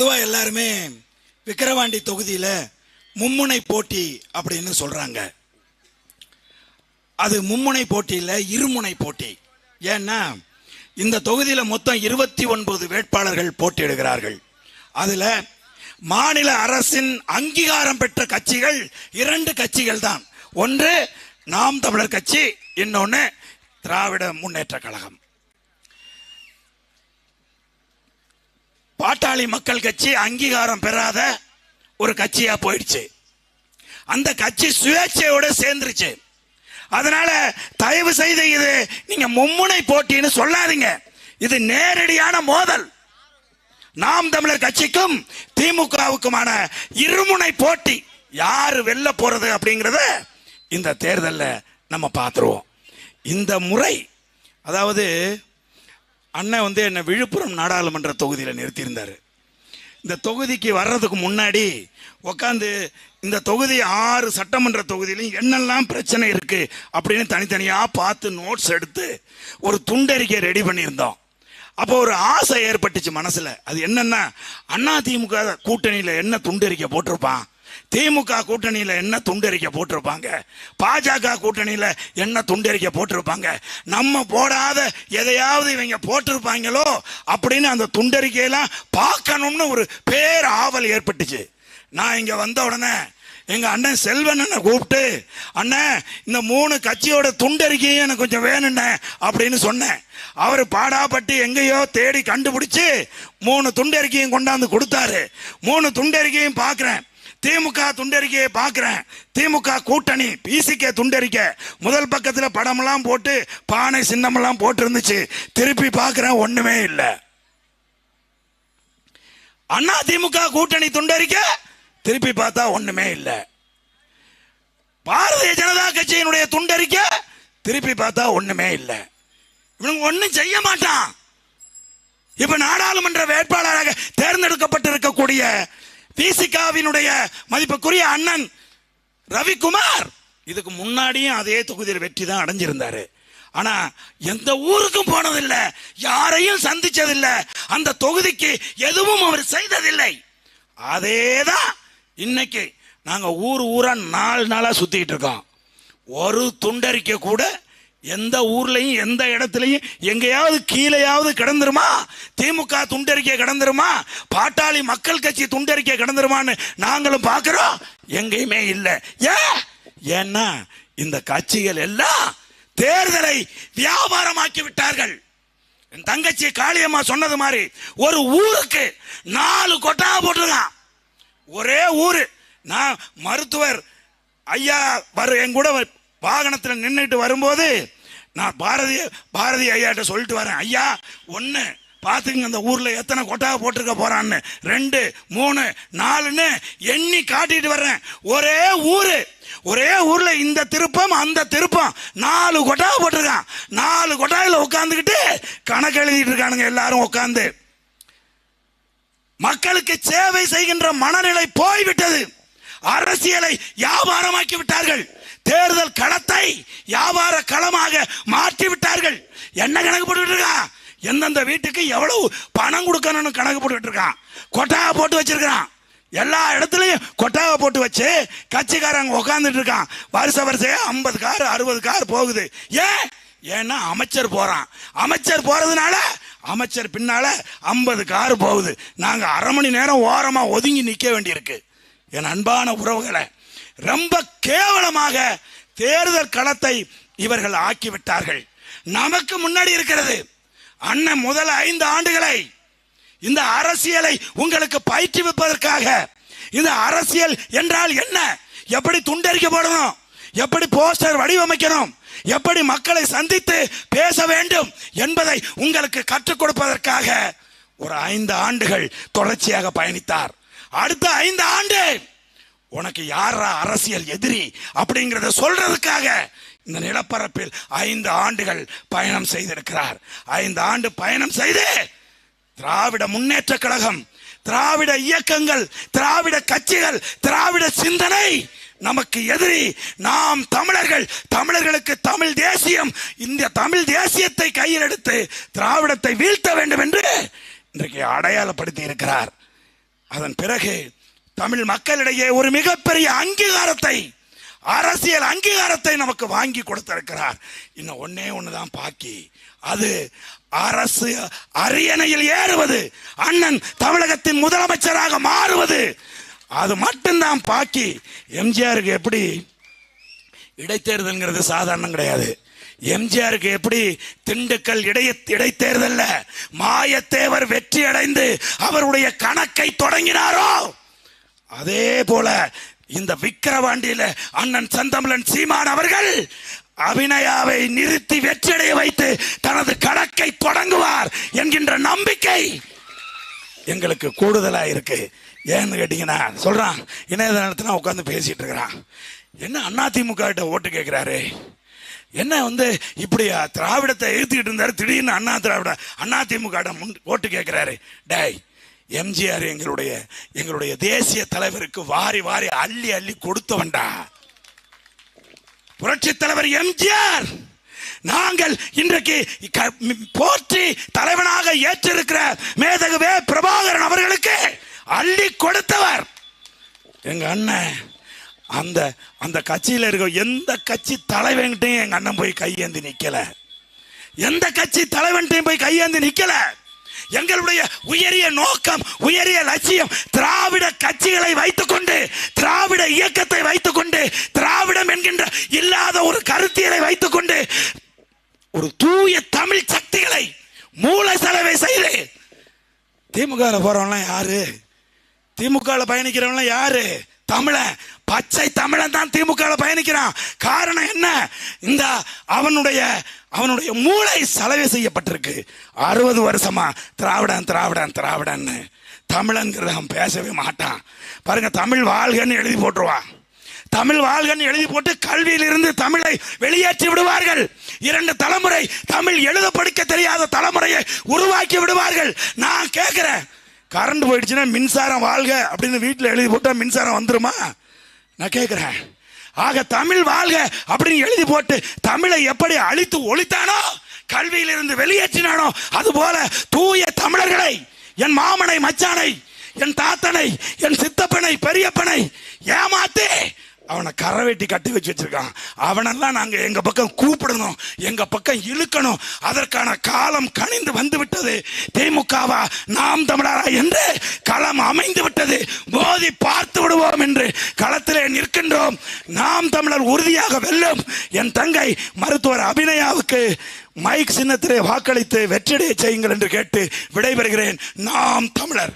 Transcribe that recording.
பொதுவாக எல்லாருமே விக்கிரவாண்டி தொகுதியில் மும்முனை போட்டி அப்படின்னு சொல்றாங்க. அது மும்முனை போட்டி இல்லை, இருமுனை போட்டி. ஏன்னா இந்த தொகுதியில் மொத்தம் 29 வேட்பாளர்கள் போட்டியிடுகிறார்கள். அதில் மாநில அரசின் அங்கீகாரம் பெற்ற கட்சிகள் 2 கட்சிகள் தான். ஒன்று நாம் தமிழர் கட்சி, இன்னொன்று திராவிட முன்னேற்ற கழகம். பாட்டாளி மக்கள் கட்சி அங்கீகாரம் பெறாத ஒரு கட்சியா போயிடுச்சு. அந்த கட்சி சுயேட்சையோட சேர்ந்துருச்சு. அதனால தயவு செய்து இது நீங்க மும்முனை போட்டின்னு சொல்லாதீங்க. இது நேரடியான மோதல். நாம் தமிழர் கட்சிக்கும் திமுகவுக்குமான இருமுனை போட்டி. யாரு வெல்ல போறது அப்படிங்கறத இந்த தேர்தலில் நம்ம பார்த்துருவோம். இந்த முறை அதாவது அண்ணன் என்ன விழுப்புரம் நாடாளுமன்ற தொகுதியில் நிறுத்தியிருந்தாரு. இந்த தொகுதிக்கு வர்றதுக்கு முன்னாடி உட்காந்து இந்த தொகுதி 6 சட்டமன்ற தொகுதியிலும் என்னெல்லாம் பிரச்சனை இருக்கு அப்படின்னு தனித்தனியாக பார்த்து நோட்ஸ் எடுத்து ஒரு துண்டறிக்கை ரெடி பண்ணியிருந்தோம். அப்போ ஒரு ஆசை ஏற்பட்டுச்சு மனசுல. அது என்னன்னா, அண்ணா திமுக கூட்டணியில் என்ன துண்டறிக்கை போட்டிருப்பான், திமுக கூட்டணியில் என்ன துண்டறிக்கை போட்டிருப்பாங்க, பாஜக கூட்டணியில் என்ன துண்டறிக்கை போட்டிருப்பாங்க, நம்ம போடாத எதையாவது இவங்க போட்டிருப்பாங்களோ அப்படின்னு அந்த துண்டறிக்கையெல்லாம் பார்க்கணும்னு ஒரு பேர் ஆவல் ஏற்பட்டுச்சு. நான் இங்க வந்த உடனே எங்க அண்ணன் செல்வன் கூப்பிட்டு, அண்ணன் இந்த 3 கட்சியோட துண்டறிக்கையும் எனக்கு கொஞ்சம் வேணுண்ண அப்படின்னு சொன்னேன். அவர் பாடாப்பட்டு எங்கேயோ தேடி கண்டுபிடிச்சு 3 துண்டறிக்கையும் கொண்டாந்து கொடுத்தாரு. 3 துண்டறிக்கையும் பார்க்கிறேன். திமுக துண்டறிக்கையை பார்க்கிறேன். திமுக கூட்டணி பிசிகே துண்டறிக்கை முதல் பக்கத்தில் படமெல்லாம் போட்டு பானை சின்னமெல்லாம் போட்டு இருந்துச்சு. திருப்பி பார்க்கிறேன், ஒண்ணுமே இல்லை. அண்ணா திமுக கூட்டணி துண்டறிக்கை திருப்பி பார்த்தா ஒண்ணுமே இல்லை. பாரதிய ஜனதா கட்சியினுடைய துண்டறிக்கை திருப்பி பார்த்தா ஒண்ணுமே இல்லை. இவனுங்க ஒன்னும் செய்ய மாட்டான். இப்ப நாடாளுமன்ற வேட்பாளராக தேர்ந்தெடுக்கப்பட்டிருக்கக்கூடிய விசிகாவினுடைய மதிப்புக்குரிய அண்ணன் ரவிக்குமார் இதுக்கு முன்னாடியும் அதே தொகுதியில் வெற்றி தான் அடைஞ்சிருந்தாரு. ஆனா எந்த ஊருக்கும் போனதில்லை, யாரையும் சந்திச்சதில்லை, அந்த தொகுதிக்கு எதுவும் அவர் செய்ததில்லை. அதேதான் இன்னைக்கு நாங்க ஊரா 4 நாளா சுத்திட்டு இருக்கோம். ஒரு துண்டறிக்கை கூட எந்த ஊர்லயும் எந்த இடத்துலயும் எங்கேயாவது கீழையாவது கிடந்துருமா? திமுக துண்டறிக்கை கிடந்துருமா? பாட்டாளி மக்கள் கட்சி துண்டறிக்கை கிடந்துருமான்னு நாங்களும் பார்க்கிறோம். எங்கேயுமே இல்லை. ஏன்னா இந்த கட்சிகள் எல்லாம் தேர்தலை வியாபாரமாக்கி விட்டார்கள். என் தங்கச்சி காளியம்மா சொன்னது மாதிரி ஒரு ஊருக்கு 4 கொட்டா போட்டுருக்கான். ஒரே ஊரு. நான் மருத்துவர் ஐயா என் கூட வாகனத்தில் நின்றுட்டு வரும்போது நான் பாரதி ஐயாட்ட சொல்லிட்டு வரேன், ஐயா 1 பார்த்துங்க அந்த ஊர்ல எத்தனை கொட்டாக போட்டிருக்க போறான்னு, 2, 3, 4ன்னு எண்ணி காட்டிட்டு வர்றேன். ஒரே ஊர்ல இந்த திருப்பம் அந்த திருப்பம் 4 கொட்டாக போட்டிருக்கான். 4 கொட்டாயில உட்காந்துக்கிட்டு கணக்கு எழுதிட்டு இருக்கானுங்க எல்லாரும் உட்காந்து. மக்களுக்கு சேவை செய்கின்ற மனநிலை போய்விட்டது. அரசியலை வியாபாரமாக்கி விட்டார்கள். தேர்தல் களத்தை வியாபார களமாக மாற்றி விட்டார்கள். என்ன கணக்கு போட்டுட்டு இருக்கான்? எந்தெந்த வீட்டுக்கு எவ்வளவு பணம் கொடுக்கணும்னு கணக்கு போட்டுட்டு இருக்கான். கொட்டாக போட்டு வச்சிருக்கான். எல்லா இடத்துலையும் கொட்டாக போட்டு வச்சு கட்சிக்காரங்க உட்காந்துட்டு இருக்கான். வரிசையா 50 கார் 60 கார் போகுது. ஏன்னா அமைச்சர் போறான். அமைச்சர் போறதுனால அமைச்சர் பின்னால 50 கார் போகுது. நாங்க அரை மணி நேரம் ஓரமா ஒதுங்கி நிக்க வேண்டியிருக்கு. என் அன்பான உறவுகளை, ரொம்ப கேவலமாக தேர்தல் களத்தை இவர்கள் ஆக்கிவிட்டார்கள். நமக்கு முன்னாடி இருக்கிறது அண்ணன் முதல் 5 ஆண்டுகளை இந்த அரசியலை உங்களுக்கு பயிற்றுவிப்பதற்காக. இந்த அரசியல் என்றால் என்ன, எப்படி துண்டறிக்கை போடணும், எப்படி போஸ்டர் வடிவமைக்கணும், எப்படி மக்களை சந்தித்து பேச வேண்டும் என்பதை உங்களுக்கு கற்றுக் கொடுப்பதற்காக ஒரு 5 ஆண்டுகள் தொடர்ச்சியாக பயணித்தார். அடுத்த 5 ஆண்டு உனக்கு யாரா அரசியல் எதிரி அப்படிங்கறத சொல்றதுக்காக இந்த நிலப்பரப்பில் 5 ஆண்டுகள் பயணம் செய்திருக்கிறார். 5 ஆண்டு பயணம் செய்து திராவிட முன்னேற்ற கழகம், திராவிட இயக்கங்கள், திராவிட கட்சிகள், திராவிட சிந்தனை நமக்கு எதிரி. நாம் தமிழர்கள், தமிழர்களுக்கு தமிழ் தேசியம், இந்த தமிழ் தேசியத்தை கையில் எடுத்து திராவிடத்தை வீழ்த்த வேண்டும் என்று இன்றைக்கு அடையாளப்படுத்தி இருக்கிறார். அதன் பிறகு தமிழ் மக்களிடையே ஒரு மிகப்பெரிய அங்கீகாரத்தை, அரசியல் அங்கீகாரத்தை நமக்கு வாங்கி கொடுத்திருக்கிறார். இன்னும் ஒன்னே ஒண்ணுதான் பாக்கி, அது அரசு அரியணையில் ஏறுவது, அண்ணன் தமிழகத்தின் முதலமைச்சராக மாறுவது, அது மட்டும்தான் பாக்கி. எம்ஜிஆருக்கு எப்படி இடைத்தேர்தல்ங்கிறது சாதாரணம் கிடையாது. எம்ஜிஆருக்கு எப்படி திண்டுக்கல் இடைத்தேர்தல்ல மாயத்தேவர் வெற்றி அடைந்து அவருடைய கணக்கை தொடங்கினாரோ, அதே போல இந்த விக்கிரவாண்டியில அண்ணன் செந்தமிழன் சீமான் அவர்கள் அபிநயாவை நிறுத்தி வெற்றியடைய வைத்து தனது கணக்கை தொடங்குவார் என்கின்ற நம்பிக்கை எங்களுக்கு கூடுதலா இருக்கு. ஏன்னு கேட்டீங்கன்னா, சொல்றான் இணையதளத்துல உட்காந்து பேசிட்டு இருக்கிறான், என்ன அதிமுக கிட்ட ஓட்டு கேட்கிறாரு, என்ன இப்படியா திராவிடத்தை எழுத்துக்கிட்டு இருந்தாரு, திடீர்னு அதிமுக ஓட்டு கேட்கிறாரு. டேய், எம்ஜிஆர் எங்களுடைய தேசிய தலைவருக்கு வாரி வாரி அள்ளி அள்ளி கொடுத்தவன்டா. புரட்சி தலைவர் எம்ஜிஆர் நாங்கள் இன்றைக்கு போற்றி தலைவனாக ஏற்றிருக்கிற மேதகு பிரபாகரன் அவர்களுக்கு அள்ளி கொடுத்தவர் எங்க அண்ணன். அந்த கட்சியில் இருக்க எந்த கட்சி தலைவன்கிட்டையும் எங்க அண்ணன் போய் கையேந்தி நிக்கல, எந்த கட்சி தலைவன்கிட்டையும் போய் கையேந்தி நிக்கல. எங்களுடைய உயரிய நோக்கம், உயரிய லட்சியம் திராவிட கட்சிகளை வைத்துக்கொண்டு, திராவிட இயக்கத்தை வைத்துக்கொண்டு, திராவிடம் என்கின்ற இல்லாத ஒரு கருத்தியலை வைத்துக்கொண்டு ஒரு தூய தமிழ் சக்திகளை மூல செலவை செய்து திமுக போறவங்களாம் யாரு, திமுக பயணிக்கிறவங்க யாரு, தமிழன், பச்சை தமிழன் தான் திமுக பயணிக்கிறான். காரணம் என்ன? இந்த அவனுடைய மூளை சலவை செய்யப்பட்டிருக்கு. 60 வருஷமா திராவிடன் திராவிடன் திராவிடன்னு தமிழன்கிறத அவன் பேசவே மாட்டான். பாருங்க, தமிழ் வாழ்கன்னு எழுதி போட்டுருவான். தமிழ் வாழ்கன்னு எழுதி போட்டு கல்வியில் இருந்து தமிழை வெளியேற்றி விடுவார்கள். 2 தலைமுறை தமிழ் எழுத படிக்க தெரியாத தலைமுறையை உருவாக்கி விடுவார்கள். நான் கேட்கிறேன், கரண்ட் போயிடுச்சுன்னா மின்சாரம் வாழ்க அப்படின்னு வீட்டில் எழுதி போட்டா மின்சாரம் வந்துருமா? நான் கேட்கிறேன். ஆக தமிழ் வாழ்க அப்படின்னு எழுதி போட்டு தமிழை எப்படி அழித்து ஒழித்தானோ, கல்வியில் இருந்து வெளியேற்றினானோ, அதுபோல தூய தமிழர்களை, என் மாமனை மச்சானை, என் தாத்தனை, என் சித்தப்பனை, பெரியப்பனை ஏமாத்தி அவனை கரை வெட்டி கட்டி வச்சிருக்கான். அவனெல்லாம் நாங்க எங்க பக்கம் கூப்பிடணும், எங்க பக்கம் இழுக்கணும். அதற்கான காலம் கனிந்து வந்து விட்டது. திமுகவா நாம் தமிழரா என்று களம் அமைந்து விட்டது. மோதி பார்த்து விடுவோம் என்று களத்திலே நிற்கின்றோம். நாம் தமிழர் உறுதியாக வெல்லும். என் தங்கை மருத்துவர் அபிநயாவுக்கு மைக் சின்னத்திலே வாக்களித்து வெற்றியடைய செய்யுங்கள் என்று கேட்டு விடைபெறுகிறேன். நாம் தமிழர்.